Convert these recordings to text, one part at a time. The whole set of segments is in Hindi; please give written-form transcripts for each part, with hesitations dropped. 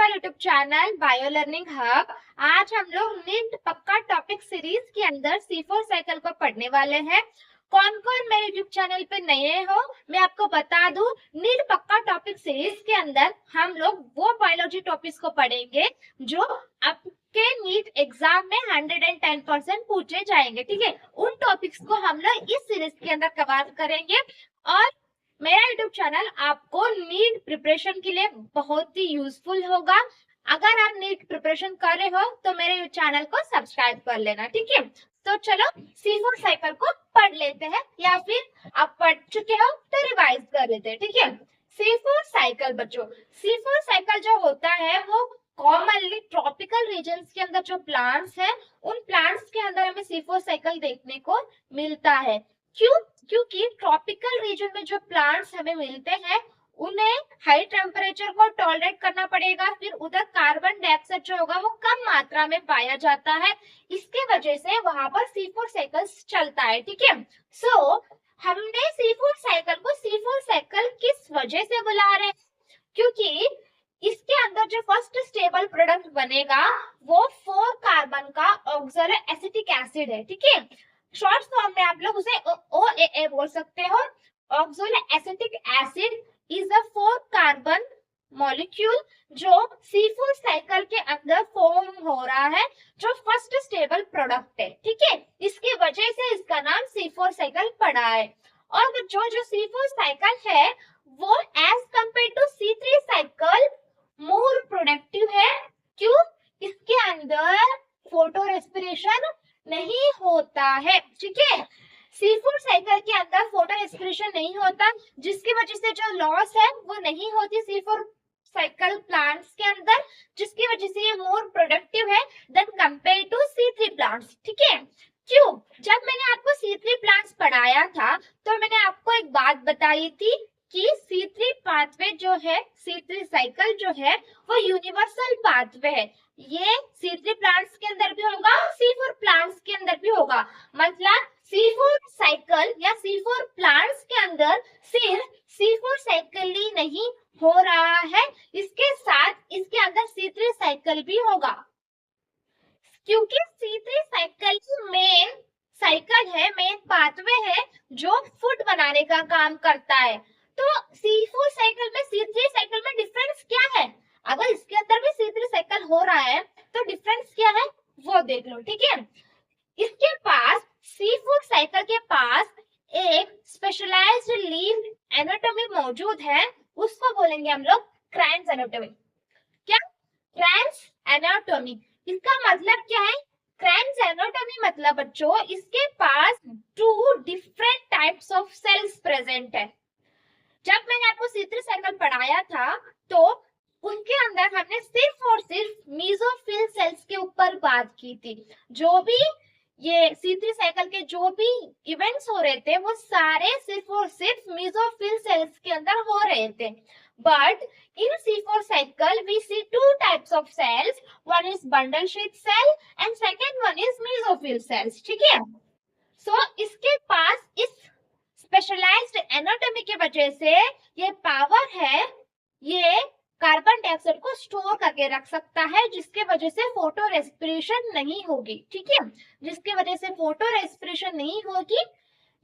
YouTube channel bio learning hub. आज हम लोग नीट पक्का टॉपिक सीरीज के अंदर C4 साइकिल को पढ़ने वाले हैं। कौन कौन मेरे यूट्यूब चैनल पे नए हो मैं आपको बता दूं, नीट पक्का टॉपिक सीरीज के अंदर हम लोग वो बायोलॉजी टॉपिक्स को पढ़ेंगे जो आपके नीट एग्जाम में 110% पूछे जाएंगे। ठीक है, उन टॉपिक्स को हम लोग इस सीरीज के अंदर कवर करेंगे और मेरा यूट्यूब चैनल आपको नीट प्रिपरेशन के लिए बहुत ही यूजफुल होगा। अगर आप नीट प्रिपरेशन कर रहे हो तो मेरे चैनल को सब्सक्राइब कर लेना। ठीक है, तो चलो C4 साइकिल को पढ़ लेते हैं, या फिर आप पढ़ चुके हो तो रिवाइज कर लेते हैं। ठीक है, C4 साइकिल बच्चों, C4 साइकिल जो होता है वो कॉमनली ट्रॉपिकल रीजन्स के अंदर जो प्लांट्स है उन प्लांट्स के अंदर हमें C4 साइकिल देखने को मिलता है। क्यों? क्योंकि ट्रॉपिकल रीजन में जो प्लांट्स हमें मिलते हैं उन्हें हाई टेम्परेचर को टॉलरेट करना पड़ेगा, फिर उधर कार्बन डाइऑक्साइड जो होगा वो कम मात्रा में पाया जाता है, इसके वजह से वहां पर C4 साइकिल चलता है। ठीक है, सो हमने C4 साइकिल को C4 साइकिल किस वजह से बुला रहे हैं? क्योंकि इसके अंदर जो फर्स्ट स्टेबल प्रोडक्ट बनेगा वो 4 कार्बन का ऑक्सैलिक एसिटिक एसिड है। ठीक है, शॉर्ट फॉर्म में आप लोग उसे OAA बोल सकते हो। Oxalic acetic acid is a 4 carbon molecule जो C4 साइकिल के अंदर फॉर्म हो रहा है, जो फर्स्ट स्टेबल प्रोडक्ट है। ठीक है, इसकी वजह से इसका नाम C4 साइकिल पड़ा है। और जो C4 साइकिल है वो as compare to C3 cycle more productive है। क्यों? इसके अंदर फोटो रेस्पिरेशन नहीं होता है। ठीक है, C4 साइकिल के अंदर फोटो रेस्पिरेशन नहीं होता, जिसकी वजह से जो लॉस है वो नहीं होती C4 साइकिल प्लांट्स के अंदर, जिसकी वजह से ये मोर प्रोडक्टिव है then compare to C3 plants. ठीक है, क्यों? जब मैंने आपको C3 प्लांट्स पढ़ाया था तो मैंने आपको एक बात बताई थी कि C3 पाथवे जो है, C3 साइकिल जो है वो यूनिवर्सल पाथवे है। ये C3 प्लांट्स के अंदर भी होगा, C4 प्लांट्स के अंदर भी होगा। मतलब C4 साइकिल या C4 प्लांट्स के अंदर सिर्फ C4 साइकिल ही नहीं हो रहा है, इसके साथ इसके अंदर C3 साइकिल भी होगा, क्योंकि C3 साइकिल की मेन साइकिल है, मेन पाथवे है जो फूड बनाने का काम करता है। तो C4 साइकिल में C3 साइकिल में डिफरेंस क्या है? अगर इसके अंदर भी C3 साइकिल हो रहा है तो डिफरेंस क्या है वो देख लो। ठीक है, इसके पास C4 साइकिल के पास एक स्पेशलाइज्ड लीव एनाटॉमी मौजूद है, उसको बोलेंगे हम लोग क्रांस एनाटॉमी। क्या? क्रांस एनाटॉमी, इसका मतलब क्या है? क्रांस एनाटॉमी मतलब बच्चों इसके पास 2 different types of cells present है। जब मैंने आपको C3 साइकिल पढ़ाया था तो उनके अंदर हमने सिर्फ और सिर्फ मीजोफिल सेल्स के ऊपर बात की थी। जो भी ये C3 साइकिल के जो भी इवेंट्स हो रहे थे वो सारे सिर्फ और सिर्फ मीजोफिल सेल्स के अंदर हो रहे थे। But in C4 cycle we see 2 types of cells, one is bundle sheath cell and second one is mesophyll cells। ठीक है, so इसके पास इस स्पेशलाइज्ड एनाटॉमी की वजह से ये पावर है, ये कार्बन डाइऑक्साइड को स्टोर करके रख सकता है, जिसके वजह से फोटो रेस्पिरेशन नहीं होगी। ठीक है, जिसकी वजह से फोटो रेस्पिरेशन नहीं होगी,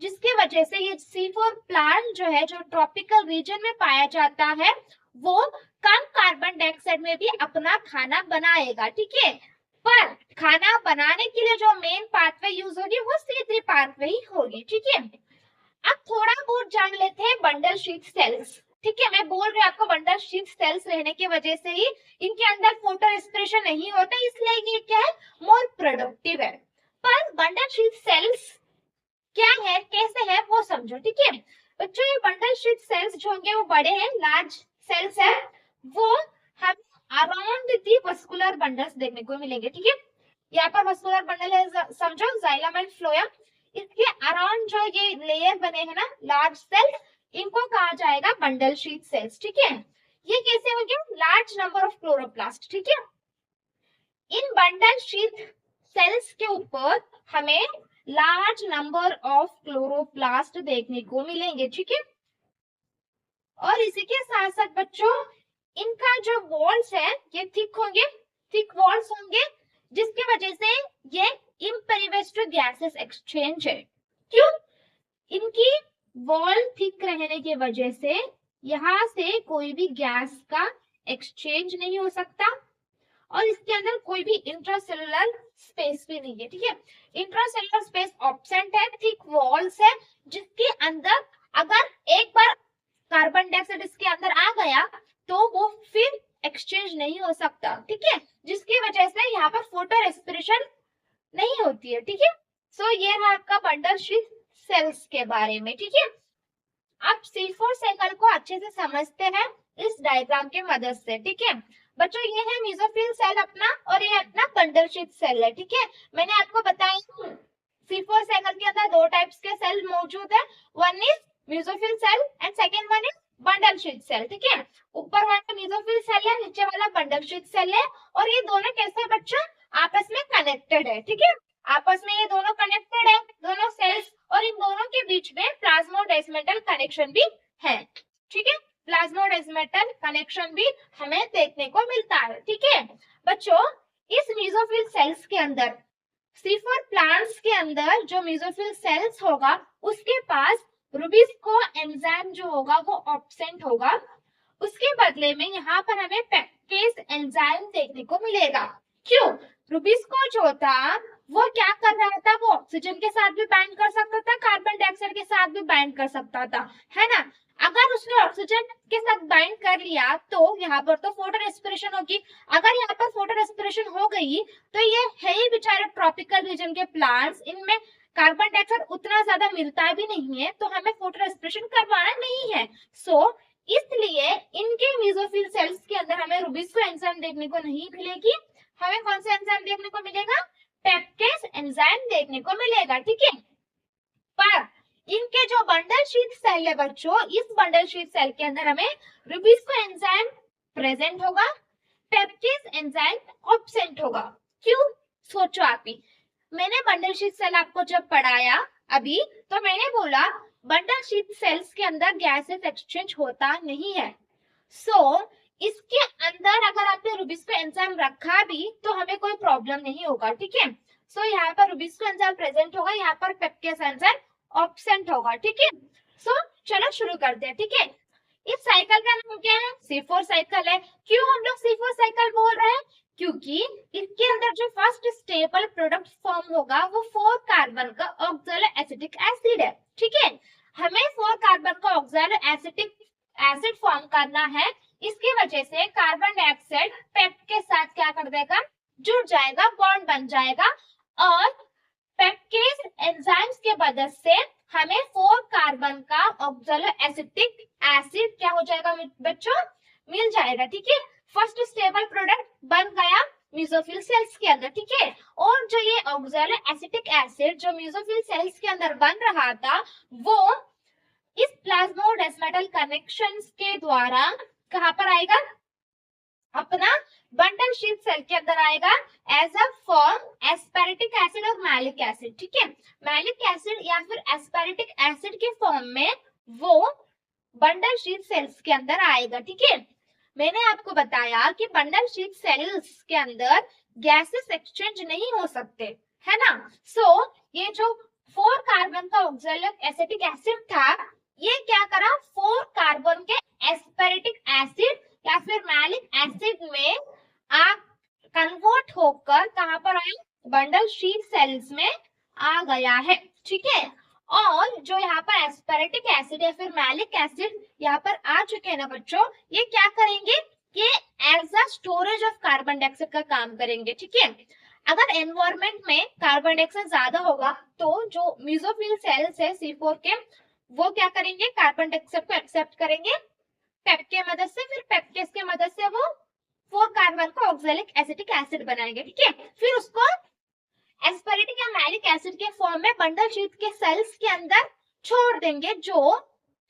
जिसकी वजह से ये C4 प्लांट जो है, जो ट्रॉपिकल रीजन में पाया जाता है, वो कम कार्बन डाइऑक्साइड में भी अपना खाना बनाएगा। ठीक है, पर खाना बनाने के लिए जो मेन पाथवे यूज होगी वो C3 पाथवे ही होगी। ठीक है, अब थोड़ा बहुत जान लेते हैं बंडल शीथ सेल्स। ठीक है, मैं बोल रही हूँ आपको बंडल शीथ सेल्स रहने की वजह से ही इनके अंदर फोटो रेस्पिरेशन नहीं होता, इसलिए ये क्या है, मोर प्रोडक्टिव है। पर बंडल शीथ सेल्स क्या है, कैसे है वो समझो। ठीक है बच्चों, ये बंडल शीथ सेल्स जो होंगे वो बड़े हैं, लार्ज सेल्स है, वो हम अराउंड दी वस्कुलर बंडल्स देखने को मिलेंगे। ठीक है, यहाँ पर वस्कुलर बंडल है, समझो जाइलम एंड फ्लोएम, इसके अराउंड जो ये लेयर बने हैं ना लार्ज सेल्स, इनको कहा जाएगा बंडल शीथ सेल्स। ठीक है, ये कैसे होंगे, लार्ज नंबर ऑफ क्लोरोप्लास्ट। ठीक है, इन बंडल शीथ सेल्स के ऊपर हमें लार्ज नंबर ऑफ क्लोरोप्लास्ट देखने को मिलेंगे। ठीक है, और इसी के साथ साथ बच्चों इनका जो वॉल्स है ये थिक होंगे, थिक वॉल्स होंगे, जिसकी वजह से ये इम्पेरिवेज टू गैसेस एक्सचेंज है। क्यों? इनकी वॉल थिक रहने की वजह से यहाँ से कोई भी गैस का एक्सचेंज नहीं हो सकता और इसके अंदर कोई भी इंट्रासेलुलर स्पेस भी नहीं है। ठीक है, इंट्रासेलुलर स्पेस एब्सेंट है, थिक वॉल्स है, जिसके अंदर अगर एक बार कार्बन डाइऑक्साइड इसके अंदर आ गया तो वो फिर एक्सचेंज नहीं हो सकता। ठीक है, जिसकी वजह से यहाँ पर फोटो रेस्पिरेशन नहीं होती है। ठीक है, सो ये रहा आपका बंडल शीट सेल्स के बारे में। ठीक है, आप C4 साइकिल को अच्छे से समझते हैं इस डायग्राम के मदद से। ठीक है बच्चों, ये है मेसोफिल सेल अपना और ये अपना बंडल शीट सेल है। ठीक है, मैंने आपको बताया C4 साइकिल के अंदर दो टाइप्स के सेल मौजूद है, one is mesophyll cell and second one is bundle sheath cell. ठीक है, ऊपर वाला मेसोफिल सेल है, नीचे वाला बंडल शीट सेल है, और ये दोनों कैसे बच्चों आपस में कनेक्टेड है। ठीक है, आपस में ये दोनों कनेक्टेड है, दोनों सेल्स, और इन दोनों के बीच में प्लाज्मोडेस्मेटल कनेक्शन भी है। ठीक है, प्लाज्मोडेस्मेटल कनेक्शन भी हमें देखने को मिलता है। ठीक है बच्चों, इस मेसोफिल सेल्स के अंदर C4 प्लांट्स के अंदर जो मेसोफिल सेल्स होगा उसके पास रुबिस्को एंजाइम जो होगा वो एब्सेंट होगा, उसके बदले में यहाँ पर हमें पैक्टेज एंजाइम देखने को मिलेगा। क्यों? रुबिस्को जो था वो क्या कर रहा था, वो ऑक्सीजन के साथ भी बाइंड कर सकता था, कार्बन डाइऑक्साइड के साथ भी बाइंड कर सकता था, है ना। अगर उसने ऑक्सीजन के साथ बाइंड कर लिया तो यहाँ पर तो फोटो रेस्पिरेशन होगी। अगर यहाँ पर फोटो रेस्पिरेशन हो गई तो ये है ही बेचारे ट्रॉपिकल रीजन के प्लांट्स, इनमें कार्बन डाइऑक्साइड उतना ज्यादा मिलता भी नहीं है, तो हमें फोटो रेस्पिरेशन करवाना नहीं है। सो इसलिए इनके मेसोफिल सेल्स के अंदर हमें रुबिस्को एंजाइम देखने को नहीं मिलेगी, हमें कौन सा एंजाइम देखने को मिलेगा, पेप्टेज एंजाइम देखने को मिलेगा। ठीक है, पर इनके जो बंडल शीट सेल है बच्चों, इस बंडल शीट सेल के अंदर हमें रुबिस्को एंजाइम प्रेजेंट होगा, पेप्टेज एंजाइम एब्सेंट होगा। क्यों? सोचो आप ही, मैंने बंडल शीट सेल आपको जब पढ़ाया अभी तो मैंने बोला बंडल शीट सेल्स के अंदर गैसेस एक्सचेंज होता नहीं है। इसके अंदर अगर आपने रुबिस्को एंजाइम रखा भी तो हमें कोई प्रॉब्लम नहीं होगा। ठीक है, यहाँ पर रुबिस्को एंजाइम प्रेजेंट होगा, यहाँ पर पेप्टेज एंजाइम एब्सेंट होगा। ठीक है, चलो शुरू करते हैं। ठीक है, इस साइकिल का नाम क्या है, C4 साइकिल है। क्यों हम लोग C4 साइकिल बोल रहे हैं, क्योंकि इसके अंदर जो फर्स्ट स्टेबल प्रोडक्ट फॉर्म होगा वो 4 कार्बन का ऑक्सैलो एसिटिक एसिड है। ठीक है, हमें 4 कार्बन का ऑक्सैलो एसिटिक एसिड फॉर्म करना है, इसकी वजह से कार्बन डाइऑक्साइड पेप्ट के साथ क्या कर देगा, जुड़ जाएगा, बॉन्ड बन जाएगा, और पेप्टेज एंजाइम्स के मदद से हमें 4 कार्बन का ऑक्सैलो एसिटिक एसिड क्या हो जाएगा बच्चों, मिल जाएगा। ठीक है, फर्स्ट स्टेबल प्रोडक्ट बन गया मेसोफिल सेल्स के अंदर। ठीक है, और जो ये ऑक्सैलो एसिटिक एसिड जो मेसोफिल सेल्स के अंदर बन रहा था वो इस प्लाज्मोडेस्मेटल कनेक्शंस के द्वारा कहां पर आएगा, अपना बंडल शीट सेल के अंदर आएगा as a form aspartic acid और मैलिक एसिड। ठीक है, मैलिक एसिड या फिर एस्पेरेटिक एसिड के फॉर्म में वो बंडल शीट सेल्स के अंदर आएगा। ठीक है, मैंने आपको बताया कि बंडल शीट सेल्स के अंदर गैसेस एक्सचेंज नहीं हो सकते, है ना। ये जो 4 कार्बन का ऑक्सैलो एसिटिक एसिड था ये क्या करा, 4 कार्बन के एस्पेरेटिक एसिड या फिर मैलिक एसिड में कन्वर्ट होकर कहां पर आया, बंडल शीट सेल्स में आ गया है। ठीक है, और जो यहाँ पर एस्पेरेटिक एसिड या फिर मैलिक एसिड यहाँ पर आ चुके हैं ना बच्चों, ये क्या करेंगे, ये as a storage of carbon dioxide का काम करेंगे। ठीक है, अगर एनवायरमेंट में कार्बन डाइऑक्साइड ज्यादा होगा तो जो मेसोफिल सेल्स है C4 के वो क्या करेंगे, कार्बन डाइऑक्साइड को एक्सेप्ट करेंगे पेप्ट के मदद से, फिर पेप्टेज के मदद से वो 4 कार्बन का ऑक्सैलिक एसिटिक एसिड बनाएंगे। ठीक है, फिर उसको एस्पेरेटिक या मैलिक एसिड के फॉर्म में बंडल शीट के सेल्स के अंदर छोड़ देंगे जो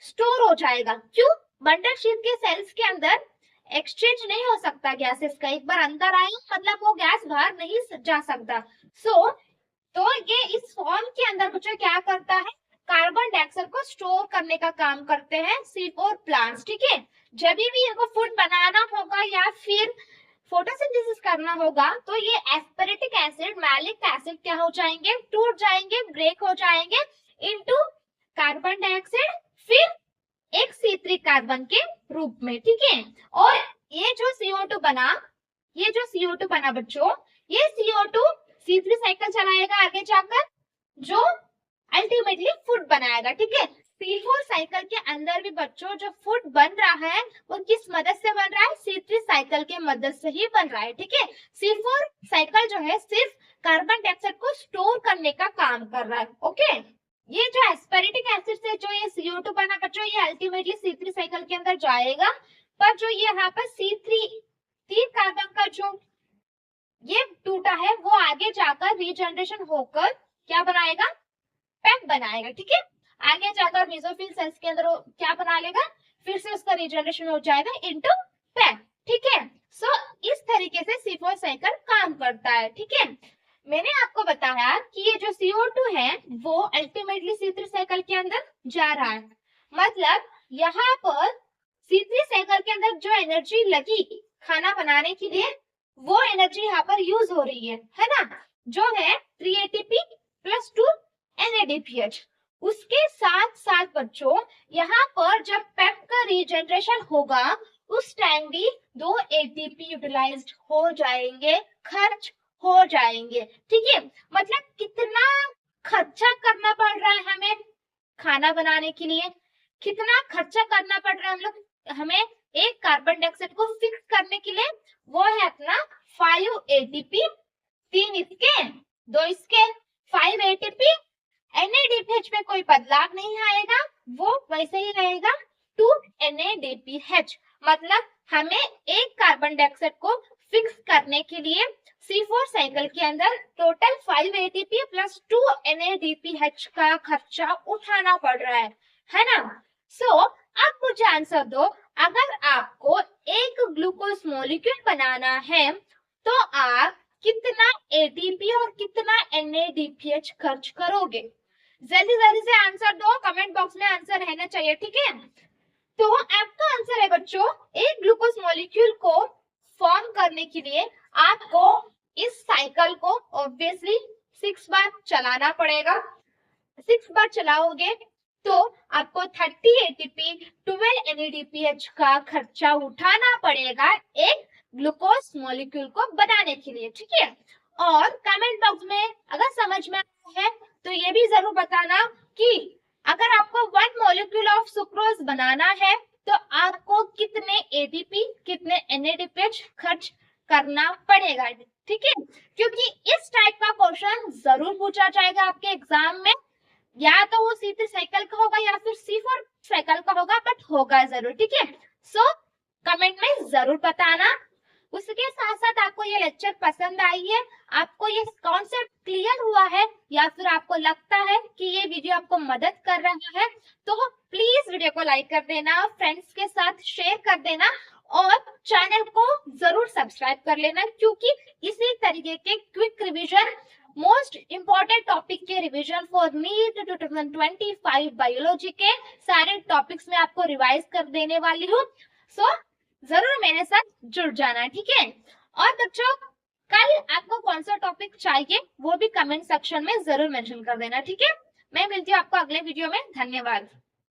स्टोर हो जाएगा। क्यों, बंडल शीट के सेल्स के अंदर एक्सचेंज नहीं हो सकता गैसेस का, एक बार अंदर आए मतलब वो गैस बाहर नहीं जा सकता। तो ये इस फॉर्म के अंदर बच्चों क्या करता है, कार्बन डाइऑक्साइड को स्टोर करने का काम करते हैं C4 प्लांट्स। ठीक है, जब भी इनको फूड बनाना हो करना होगा तो ये एस्पेरेटिक एसिड, मैलिक एसिड क्या हो जाएंगे, टूट जाएंगे, ब्रेक हो जाएंगे इनटू कार्बन डाइऑक्साइड, फिर एक C3 कार्बन के रूप में, ठीक है। और ये जो CO2 बना, ये जो CO2 बना बच्चों, ये CO2 C3 साइकिल चलाएगा आगे जाकर, जो अल्टीमेटली फूड बनाएगा, ठीक है। C4 साइकिल के अंदर भी बच्चों जो फूड बन रहा है वो किस मदद से बन रहा है, C3 साइकिल के मदद से ही बन रहा है, ठीक है। C4 साइकिल जो है सिर्फ कार्बन डाइऑक्साइड को स्टोर करने का काम कर रहा है, ओके। ये जो एस्पेरेटिक एसिड से जो ये CO2 बना बच्चों, ये अल्टीमेटली C3 साइकिल के अंदर जाएगा, पर जो ये यहाँ पर तीन कार्बन का जो ये टूटा है वो आगे जाकर रीजनरेशन होकर क्या बनाएगा, पैप बनाएगा, ठीक है। आगे जाकर मेसोफिल सेल्स के अंदर क्या बना लेगा, फिर से उसका रीजनरेशन हो जाएगा इनटू पैप, ठीक है। सो इस तरीके से C4 साइकिल काम करता है, ठीक है। मैंने आपको बताया कि ये जो CO2 है वो अल्टीमेटली C3 साइकिल के अंदर जा रहा है, मतलब यहाँ पर C3 साइकिल के अंदर जो एनर्जी लगी खाना बनाने के लिए वो एनर्जी यहाँ पर यूज हो रही है ना, जो है 3 ATP प्लस 2 NADPH। उसके साथ साथ बच्चों यहाँ पर जब पेप का रीजनरेशन होगा उस टाइम भी 2 ATP यूटिलाइज्ड हो जाएंगे, खर्च हो जाएंगे, ठीक है। मतलब कितना खर्चा करना पड़ रहा है हमें खाना बनाने के लिए, कितना खर्चा करना पड़ रहा है हमें एक कार्बन डाइऑक्साइड को फिक्स करने के लिए, वो है अपना 5 ATP, 3 इसके 2 इसके 5 ATP, NADPH में कोई बदलाव नहीं आएगा, वो वैसे ही रहेगा 2 NADPH। मतलब हमें एक कार्बन डाइऑक्साइड को फिक्स करने के लिए C4 साइकिल के अंदर टोटल 5 ATP प्लस 2 NADPH का खर्चा उठाना पड़ रहा है ना। सो अब मुझे आंसर दो, अगर आपको एक ग्लूकोज मॉलिक्यूल बनाना है तो आप कितना ATP और कितना NADPH खर्च करोगे? जल्दी जल्दी से आंसर दो, कमेंट बॉक्स में आंसर रहना चाहिए, ठीक है। तो आपका आंसर है बच्चों, एक ग्लूकोज मॉलिक्यूल को फॉर्म करने के लिए आपको इस साइकिल को ऑब्वियसली 6 बार चलाना पड़ेगा। 6 बार चलाओगे तो आपको 30 ATP 12 NADPH का खर्चा उठाना पड़ेगा एक ग्लूकोज मॉलिक्यूल को बनाने के लिए, ठीक है। और कमेंट बॉक्स में अगर समझ में आया है तो ये भी जरूर बताना कि अगर आपको 1 मॉलिक्यूल ऑफ सुक्रोज बनाना है तो आपको कितने ATP कितने NADPH खर्च करना पड़ेगा, ठीक है। क्योंकि इस टाइप का क्वेश्चन जरूर पूछा जाएगा आपके एग्जाम में, या तो वो C3 साइकिल का होगा या फिर C4 साइकिल का होगा, बट होगा जरूर, ठीक है। सो कमेंट में जरूर बताना। उसके साथ साथ आपको ये लेक्चर पसंद आई है, आपको ये कॉन्सेप्ट क्लियर हुआ है, या फिर आपको लगता है कि ये वीडियो आपको मदद कर रहा है, तो प्लीज वीडियो को लाइक कर देना, फ्रेंड्स के साथ शेयर कर देना और चैनल को जरूर सब्सक्राइब कर लेना, क्योंकि इसी तरीके के quick revision, most important topic के रिवीजन फॉर नीट 2025 बायोलॉजी के सारे टॉपिक्स में आपको रिवाइज कर देने वाली हूँ। सो जरूर मेरे साथ जुड़ जाना, ठीक है। और बच्चों कल आपको कौन सा टॉपिक चाहिए वो भी कमेंट सेक्शन में जरूर मेंशन कर देना, ठीक है। मैं मिलती हूँ आपको अगले वीडियो में, धन्यवाद।